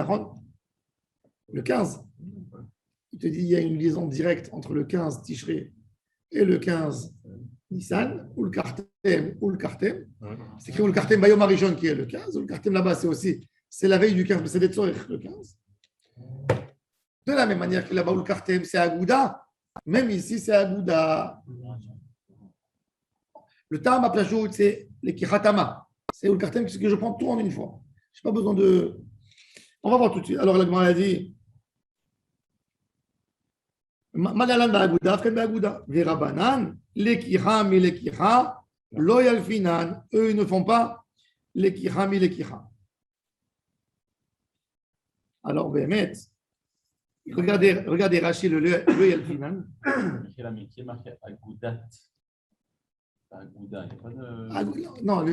le 15. Il te dit, il y a une liaison directe entre le 15 Tishrei et le 15 Nissan, ou le Kartem. C'est écrit ou le Kartem Bayom Arishon qui est le 15, ou le Kartem là-bas, c'est la veille du 15, mais c'est des Tzorech, le 15. De la même manière que là-bas, ou le Kartem, c'est Aguda, même ici, c'est Aguda. Le Tam à Plajout, c'est les Kichatama. C'est ou le Kartem que je prends tout en une fois. Je n'ai pas besoin de. On va voir tout de suite. Alors, la Gemara a dit. Malalan ba'aguda, afkan ba'aguda. Verabanan, lekicha mi lekicha, lo yalfinan. Eux, ils ne font pas lekicha mi lekicha. Alors, Bémet, regardez Rachid, le yalfinan. Qui est marqué Agudat. Aguda, il n'y a pas de. Non,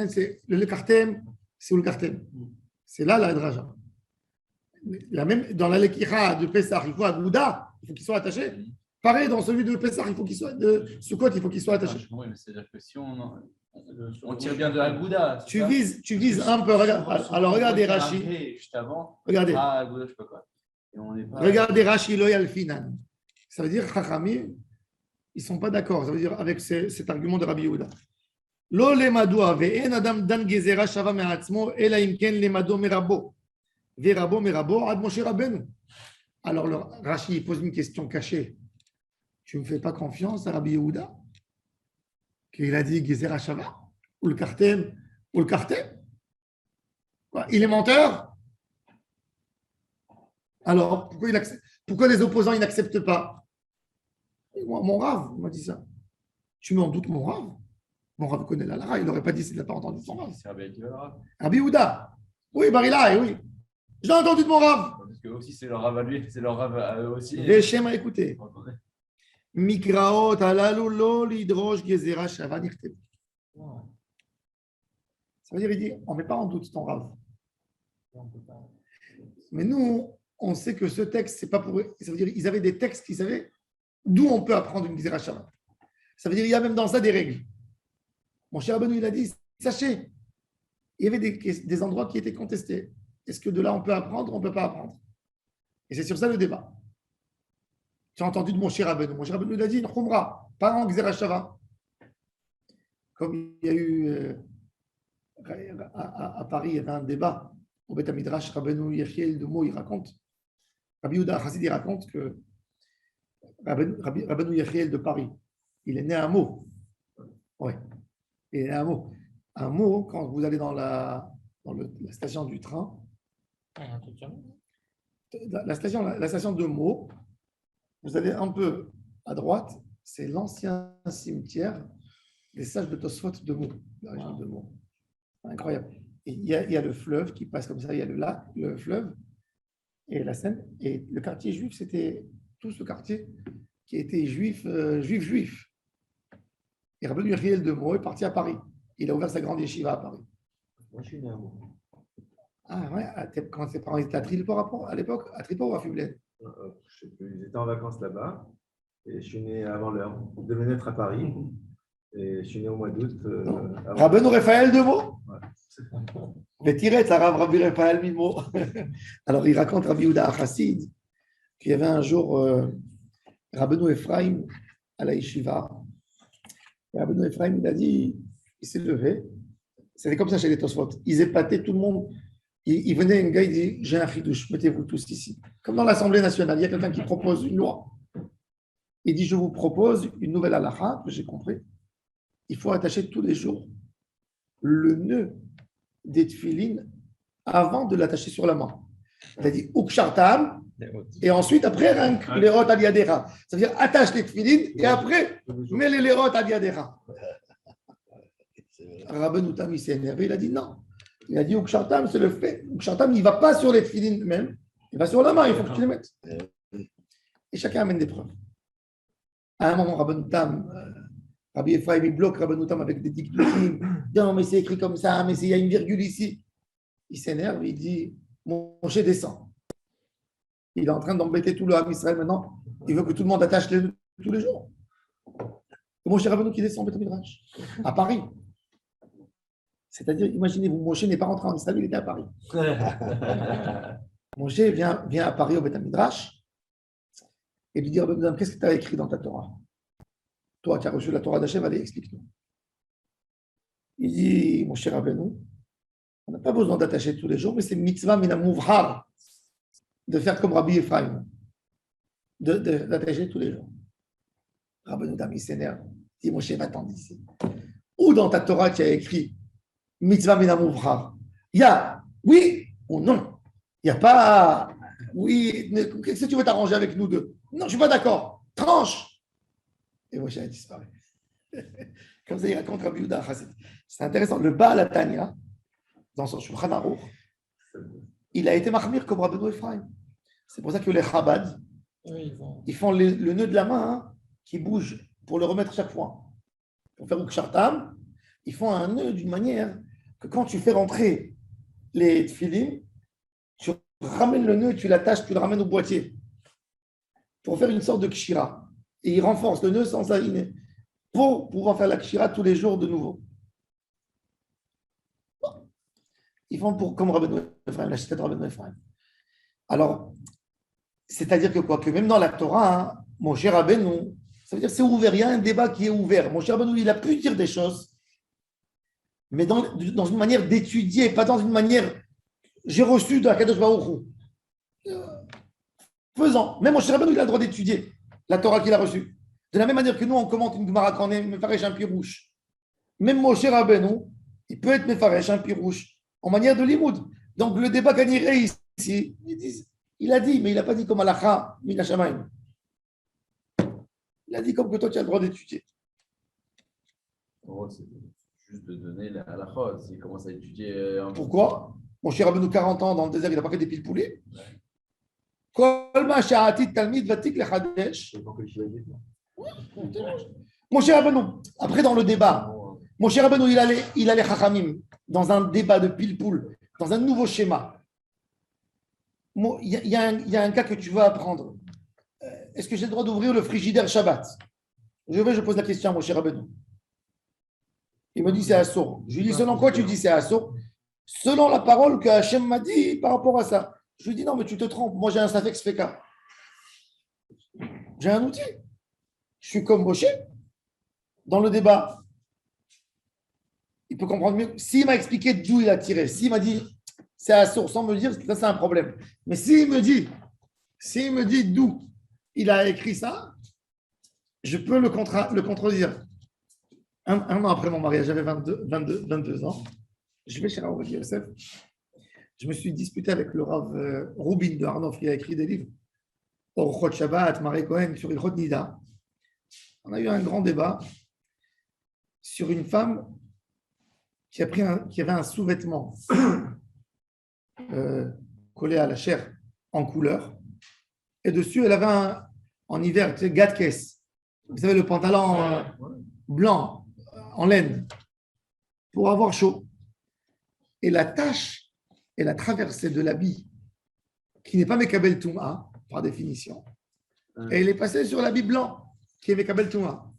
c'est le Kartem, c'est où le Kartem. C'est là la draja. Dans la lekicha de Pessah, il faut Aguda. Il faut qu'il soit attaché. Pareil, dans celui de Pessah, il faut qu'il soit de Sukkot, il faut qu'il soit attaché. Oui, mais c'est-à-dire que si on tire bien de Aguda. Tu vises un peu. Alors regardez Rashi. Juste avant. Regardez. Aguda, je sais pas quoi. Et on pas... Regardez Rashi loyal finan. Ça veut dire Chachamim, ils ne sont pas d'accord. Ça veut dire avec cet argument de Rabbi Yehuda. Lo lemadoua ve'en adam dan gezerah shava me'atzmo ela imken lemado merabo. Verabo merabo ad Moshe Rabbeinu. Alors, le Rashi pose une question cachée. Tu ne me fais pas confiance à Rabbi Yehuda? Qu'il a dit Gezerah Shava? Ou le Kartem? Ou le Kartem? Il est menteur? Alors, pourquoi les opposants n'acceptent pas? Moi, mon Rav m'a dit ça. Tu mets en doute mon Rav? Mon Rav connaît la Lara, il n'aurait pas dit s'il n'a pas entendu son Rav. C'est Rabbi Yehuda. Oui, Barila, oui. J'ai entendu de mon Rav. Parce que aussi, c'est leur Rav à lui, c'est leur Rav à eux aussi. Rechem a écouté. Mikraot alalu lo lidrosh gezerah shava nirtev. Ça veut dire, il dit, on ne met pas en doute ton Rav. Mais nous, on sait que ce texte, c'est pas pour eux. Ça veut dire, ils avaient des textes qui savaient d'où on peut apprendre une gezerah shava. Ça veut dire, il y a même dans ça des règles. Mon cher Rabbeinu, il a dit, sachez, il y avait des endroits qui étaient contestés. Est-ce que de là, on peut apprendre ou on ne peut pas apprendre? Et c'est sur ça le débat. Tu as entendu de mon cher Rabbeinu. Mon cher Rabbeinu a dit une khumra, pas en Gezerah Shava. Comme il y a eu à Paris, il y avait un débat au Beth Midrash, Rabbeinu Yechiel de Mo, il raconte, Rabbi Yehuda Chassid, il raconte que Rabbeinu Yechiel de Paris, il est né à Meaux. Oui, il est né à Meaux. À Meaux, quand vous allez dans la station du train, la station de Meaux, vous allez un peu à droite, c'est l'ancien cimetière des sages de Tosfot de Meaux, la région de Meaux. Incroyable. Et il y a le fleuve qui passe comme ça, il y a le lac, le fleuve et la Seine. Et le quartier juif, c'était tout ce quartier qui était juif. Et Rabbeinu Yechiel de Meaux est parti à Paris. Il a ouvert sa grande yeshiva à Paris. Moi, je suis né à Meaux. Ah ouais, quand ses parents étaient à Triport à l'époque, à Triport ou à Fublen? Je sais plus, ils étaient en vacances là-bas et je suis né avant l'heure. Je devais naître à Paris Et je suis né au mois d'août. Rabbeinu Raphaël, 2 mots. Ouais. Mais tirez, ça Rabbi Raphaël, 1000 mots. Alors, il raconte Rabbi Yehuda Chassid qu'il y avait un jour Rabbeinu Ephraim à la yeshiva. Et Rabbeinu Ephraim, il a dit, il s'est levé. C'était comme ça chez les Tosfot. Ils épataient tout le monde. Il venait un gars, il dit, j'ai un chidouche, mettez-vous tous ici. Comme dans l'Assemblée nationale, il y a quelqu'un qui propose une loi. Il dit, je vous propose une nouvelle halakha, que j'ai compris. Il faut attacher tous les jours le nœud des tefilines avant de l'attacher sur la main. Il a dit, ukshartam, et ensuite, après, les rot al yadera. Ça veut dire, attache les tefilines, et après, mets les rot al yadera. Rabbeinu Tam, il s'est énervé, il a dit non. Il a dit ukshartam, c'est le fait. Ukshartam, il ne va pas sur les tefilines même, il va sur la main, il faut que tu les mettes. Et chacun amène des preuves. À un moment, Rabbeinu Tam, Rabbi Ephraim, il bloque Rabbeinu Tam avec des dictées. Non, mais c'est écrit comme ça, mais il y a une virgule ici. Il s'énerve, il dit, mon cher descend. Il est en train d'embêter tout le Ham Israël maintenant. Il veut que tout le monde attache les tous les jours. Et mon cher Rabbeinu qui descend au Beth Midrash, à Paris. C'est-à-dire, imaginez-vous, Moshe n'est pas rentré en Israël, il était à Paris. Moshe vient à Paris au Beth Midrash et lui dit, Rabbeinu Tam, qu'est-ce que tu as écrit dans ta Torah? Toi qui as reçu la Torah d'Hachem, allez, explique-nous. Il dit, mon cher Rabbeinu, on n'a pas besoin d'attacher tous les jours, mais c'est mitzvah mina muvhar de faire comme Rabbi Ephraim, d'attacher tous les jours. Rabbeinu Tam, il s'énerve. Il dit, mon cher, va-t'en d'ici. Où dans ta Torah tu as écrit mitzvah mina muvhar? Il y a oui ou non. Il n'y a pas oui, qu'est-ce que tu veux t'arranger avec nous deux? Non, je ne suis pas d'accord. Tranche. Et Moshe a disparu. Comme ça, il raconte Rabbi Yehuda Chassid. C'est intéressant. Le Baal HaTanya, dans son Shulchan Aruch, il a été mahmir comme Rabbeinu Ephraim. C'est pour ça que les Chabad, ils font le nœud de la main qui bouge pour le remettre chaque fois. Pour faire Ukshartam, ils font un nœud d'une manière que quand tu fais rentrer les tefilines, tu ramènes le nœud, tu l'attaches, tu le ramènes au boîtier pour faire une sorte de kshira. Et ils renforcent le nœud sans aligner pour pouvoir faire la kshira tous les jours de nouveau. Ils font comme Rabbeinu Ephraim, la chita de Rabbeinu Ephraim. Alors, c'est-à-dire que quoi? Que même dans la Torah, mon cher Rabbeinu, ça veut dire que c'est ouvert, il y a un débat qui est ouvert. Mon cher Rabbeinu, il a pu dire des choses, mais dans une manière d'étudier, pas dans une manière j'ai reçu de la Kadosh Baruch Hu. Faisant. Même mon cher Rabbeinu, il a le droit d'étudier la Torah qu'il a reçue. De la même manière que nous, on commente une Gemara quand on est Mefaresh un pirouche. Même mon cher Rabbeinu, il peut être Mefaresh un pirouche en manière de limoud. Donc le débat Kaniré ici, il a dit, mais il n'a pas dit comme Alacha Mina Shamayim. Il a dit comme que toi, tu as le droit d'étudier. Oh, c'est juste de donner la halakha. S'il commence à étudier. Pourquoi? Mon cher Rabbeinu, 40 ans dans le désert, il n'a pas fait des piles poulets. Kolma sha'atit talmid vatik lechadesh. Mon cher Rabbeinu, après dans le débat, mon cher Rabbeinu, il allait chachamim dans un débat de pile poule, dans un nouveau schéma. Il y a un cas que tu veux apprendre. Est-ce que j'ai le droit d'ouvrir le frigidaire Shabbat? Je pose la question à mon cher Rabbeinu. Il me dit c'est assour. Je lui dis selon quoi tu dis c'est assour? Selon la parole que Hachem m'a dit par rapport à ça. Je lui dis non, mais tu te trompes. Moi, j'ai un Safex Feka. J'ai un outil. Je suis comme Moshe dans le débat. Il peut comprendre mieux. S'il m'a expliqué d'où il a tiré, s'il m'a dit c'est assour sans me dire, ça c'est un problème. Mais s'il me dit d'où il a écrit ça, je peux le contredire. Un an après mon mariage, j'avais 22 ans. Je vais chez Rav Yosef. Je me suis disputé avec le Rav Rubin de Arnov qui a écrit des livres. Orchot Shabbat, Maré Cohen, sur Ilchot Nida. On a eu un grand débat sur une femme qui avait un sous-vêtement collé à la chair en couleur. Et dessus, elle avait en hiver, tu sais, gadkes. Vous savez, le pantalon blanc en laine pour avoir chaud. Et la tache et la traversée de l'habit, qui n'est pas Mekabel Touma, par définition, et elle est passée sur l'habit blanc, qui est Mekabel Touma.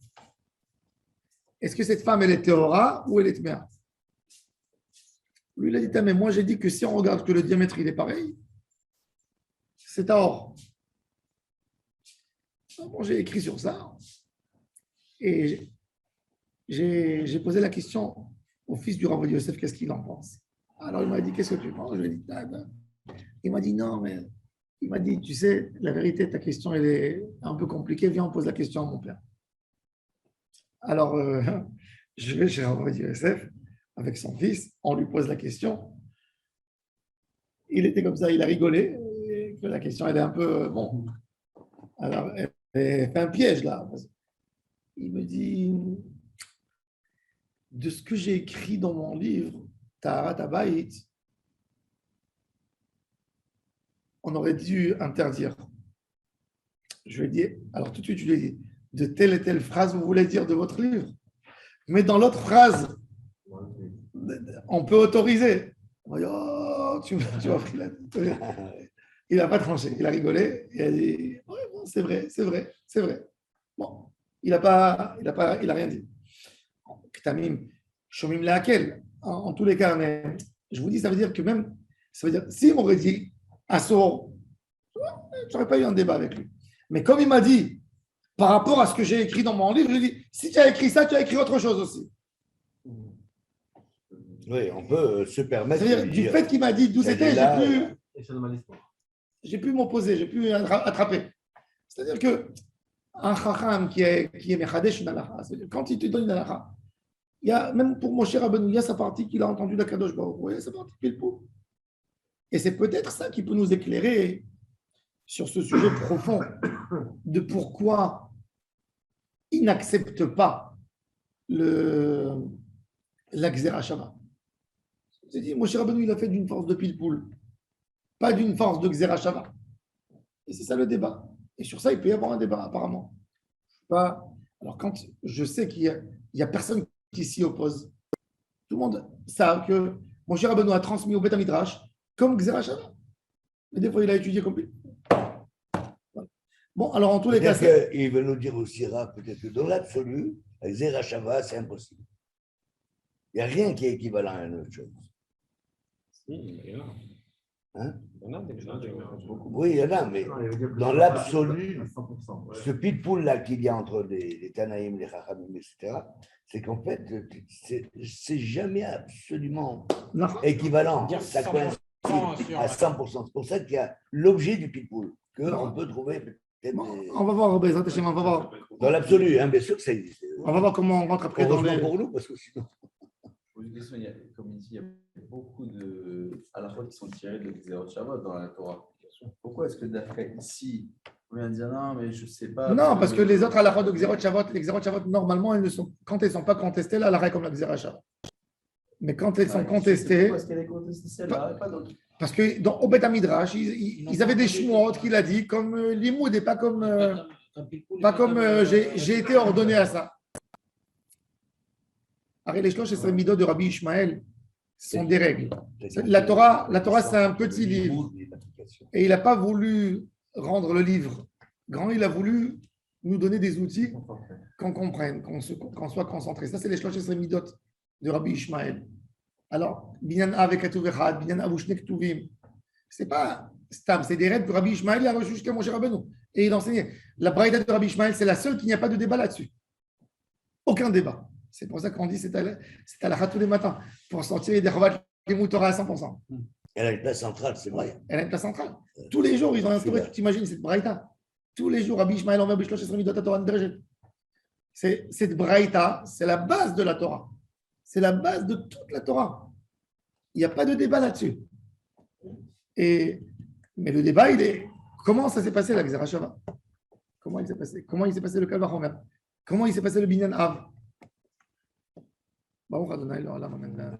est-ce que cette femme, elle est théora ou elle est tméa? Lui, il a dit, mais moi, j'ai dit que si on regarde que le diamètre, il est pareil, c'est taor. Bon, j'ai écrit sur ça et j'ai posé la question au fils du Rav Yosef, qu'est-ce qu'il en pense? Alors, il m'a dit, qu'est-ce que tu penses? Je lui ai dit, il m'a dit, non, mais il m'a dit, tu sais, la vérité, ta question, elle est un peu compliquée, viens, on pose la question à mon père. Alors, je vais chez Rav Yosef avec son fils, on lui pose la question. Il était comme ça, il a rigolé, et que la question, elle est un peu, bon, alors, elle fait un piège, là. Il me dit, de ce que j'ai écrit dans mon livre, Taharat Habayit, on aurait dû interdire. Je lui ai dit, alors tout de suite, je lui ai dit, de telle et telle phrase, vous voulez dire de votre livre. Mais dans l'autre phrase, on peut autoriser. On va dire, oh, tu m'as pris la tête. Il n'a pas tranché, il a rigolé, il a dit, ouais, bon, c'est vrai, c'est vrai, c'est vrai. Bon, il a rien dit. Ktamim, shomim lehakel. En tous les cas, mais je vous dis, ça veut dire que même, ça veut dire, s'il m'aurait dit assour, je n'aurais pas eu un débat avec lui. Mais comme il m'a dit, par rapport à ce que j'ai écrit dans mon livre, je lui ai dit, si tu as écrit ça, tu as écrit autre chose aussi. Oui, on peut se permettre. C'est-à-dire, du fait qu'il m'a dit d'où c'était, j'ai pu m'opposer, j'ai pu attraper. C'est-à-dire que un chacham qui est mechadesh une halakha, quand il te donne une halakha, il y a, même pour Moshe Rabbeinu, il y a sa partie qu'il a entendue de Kadosh Baruch Hu, il y a sa partie pile poil. Et c'est peut-être ça qui peut nous éclairer sur ce sujet profond de pourquoi il n'accepte pas la Gzera Shava. C'est dit, Moshe Rabbeinu, il a fait d'une force de pile poul, pas d'une force de Gzera Shava. Et c'est ça le débat. Et sur ça, il peut y avoir un débat, apparemment. Alors, quand je sais qu'il y a personne qui s'y oppose, tout le monde sait que Moshe Rabbeinu a transmis au Beth Midrash comme Gzera Shava. Mais des fois, il a étudié comme lui. Bon, alors en tous les cas. Il veut nous dire aussi, peut-être que dans l'absolu, Gzera Shava, c'est impossible. Il n'y a rien qui est équivalent à une autre chose. Si, il y en a. Hein? Il y en a des gens. Oui, il y en a, mais dans l'absolu, ce pitbull-là qu'il y a entre les Tanaïm, les Chachamim, etc., c'est qu'en fait, c'est jamais absolument équivalent. Ça coïncide à 100%. C'est pour ça qu'il y a l'objet du pitbull, qu'on peut trouver peut-être. On va voir, on va voir. Dans l'absolu, hein, bien sûr que ça existe. On va voir comment on rentre après dans les. Pour nous, parce que sinon. Une question, comme il dit, il y a beaucoup de halachot qui sont tirés de Gzerot Shavot dans la Torah. Pourquoi est-ce que d'après ici, on vient de dire non, mais je ne sais pas. Non, parce que les autres halachot de Gzerot Shavot, les Gzerot Shavot, normalement, quand elles ne sont pas contestées, là, la comme la Gzera Shavot. Mais quand elles sont contestées. Parce qu'elle est contestée celle-là, pas d'autres. Parce que dans au Beth Midrash, ils avaient des shmuot qu'il a dit, comme limoud et pas comme j'ai été ordonné à ça. Les shlosh et midot de Rabbi Ishmael sont des règles. La Torah, c'est un petit livre. Et il n'a pas voulu rendre le livre grand, il a voulu nous donner des outils qu'on comprenne, qu'on soit concentré. Ça, c'est les shlosh et midot de Rabbi Ishmael. Alors, binyan avec atuvechad, binyan avushne ktuvim. C'est pas stam, c'est des règles que Rabbi Ishmael a reçues jusqu'à Moshe Rabbeinu. Et il enseignait. La braïda de Rabbi Ishmael, c'est la seule qu'il n'y a pas de débat là-dessus. Aucun débat. C'est pour ça qu'on dit c'est à la tous les matins, pour sortir des Chovat des Moutora à 100%. Elle a une place centrale, c'est vrai. Elle a une place centrale. Tous les jours, ils ont instauré, tu t'imagines, cette braïta. Tous les jours, Rabbi Ishmael, on va bishlosh et midot Torah Nedrejet. Cette braïta, c'est la base de la Torah. C'est la base de toute la Torah. Il n'y a pas de débat là-dessus. Mais le débat, il est comment ça s'est passé la Gzera Shava? Comment il s'est passé? Comment il s'est passé le Kal Vachomer? Comment il s'est passé le Binyan Av? Baruch Adonai L'Olam. Amen.